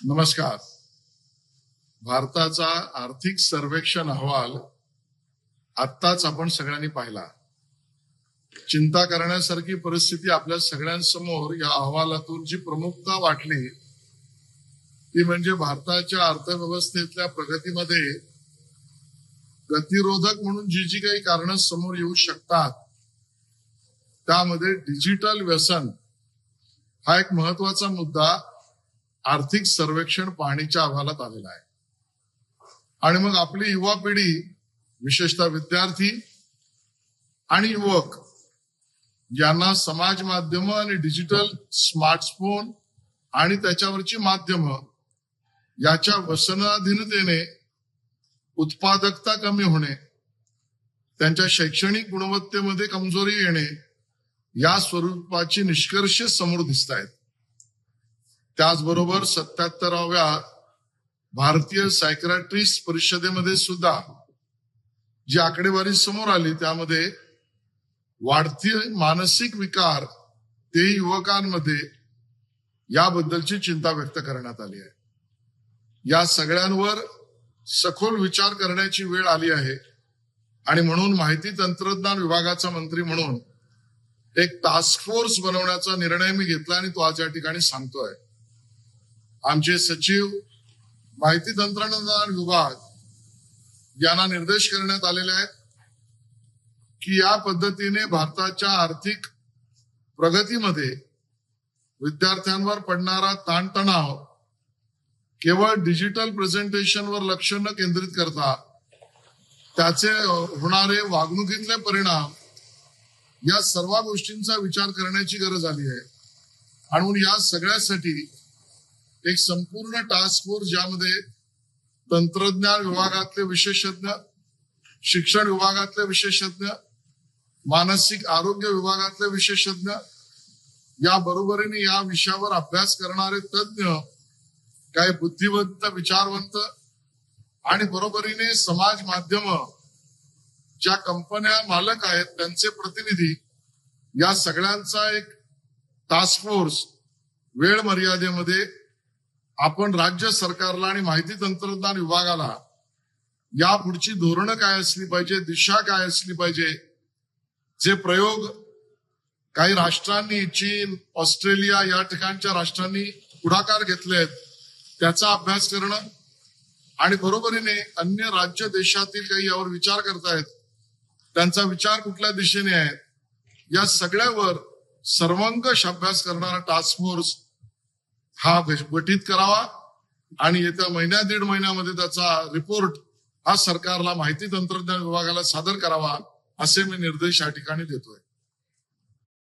नमस्कार. भारताचा आर्थिक सर्वेक्षण अहवाल आत्ताच आपण सगळ्यांनी पाहिला. चिंता करण्यासारखी परिस्थिती आपल्या सगळ्यांसमोर या अहवालातून जी प्रमुखता वाटली ती म्हणजे भारताच्या अर्थव्यवस्थेतल्या प्रगतीमध्ये गतिरोधक म्हणून जी जी काही कारणं समोर येऊ शकतात त्यामध्ये डिजिटल व्यसन हा एक महत्वाचा मुद्दा आर्थिक सर्वेक्षण पाहणीच्या अहवालात आलेला आहे. आणि मग आपली युवा पिढी विशेषतः विद्यार्थी आणि युवक यांना समाज माध्यम आणि डिजिटल स्मार्टफोन आणि त्याच्यावरची माध्यम याच्या व्यसनाधीनतेने उत्पादकता कमी होणे, त्यांच्या शैक्षणिक गुणवत्तेमध्ये कमजोरी येणे या स्वरूपाची निष्कर्ष समोर दिसत आहेत. त्याचबरोबर 77व्या भारतीय सायकियाट्रिस्ट परिषदेमध्ये सुद्धा जी आकडेवारी समोर आली त्यामध्ये वाढती मानसिक विकार ते युवकांमध्ये याबद्दलची चिंता व्यक्त करण्यात आली आहे. या सगळ्यांवर सखोल विचार करण्याची वेळ आली आहे आणि म्हणून माहिती तंत्रज्ञान विभागाचा मंत्री म्हणून एक टास्क फोर्स बनवण्याचा निर्णय मी घेतला आणि तो आज या ठिकाणी सांगतोय. आमचे सचिव माहिती तंत्रज्ञान विभाग यांना निर्देश करण्यात आलेले आहेत की या पद्धतीने भारताच्या आर्थिक प्रगतीमध्ये विद्यार्थ्यांवर पडणारा ताणतणाव केवळ डिजिटल प्रेझेंटेशनवर लक्ष न केंद्रित करता त्याचे होणारे वागणुकीतले परिणाम या सर्व गोष्टींचा विचार करण्याची गरज आली आहे. आणि म्हणून या सगळ्यासाठी एक संपूर्ण टास्क फोर्स ज्यामध्ये तंत्रज्ञान विभागातले विशेषज्ञ, शिक्षण विभागातले विशेषज्ञ, मानसिक आरोग्य विभागातले विशेषज्ञ या बरोबरीने या विषयावर अभ्यास करणारे तज्ज्ञ, काही बुद्धिवंत विचारवंत आणि बरोबरीने समाज माध्यम ज्या कंपन्या मालक आहेत त्यांचे प्रतिनिधी या सगळ्यांचा एक टास्क फोर्स वेळ मर्यादेमध्ये आपण राज्य सरकारला आणि माहिती तंत्रज्ञान विभागाला या पुढची धोरणं काय असली पाहिजे, दिशा काय असली पाहिजे, जे प्रयोग काही राष्ट्रांनी, चीन, ऑस्ट्रेलिया या ठिकाणच्या राष्ट्रांनी पुढाकार घेतलेत त्याचा अभ्यास करणं आणि बरोबरीने अन्य राज्य देशातील काही यावर विचार करतायत त्यांचा विचार कुठल्या दिशेने आहे या सगळ्यावर सर्वंकष अभ्यास करणारा टास्क फोर्स हा गठीत करावा आणि येत्या महिन्या दीड महिन्यामध्ये त्याचा रिपोर्ट हा सरकारला माहिती तंत्रज्ञान विभागाला सादर करावा असे मी निर्देश या ठिकाणी देतोय.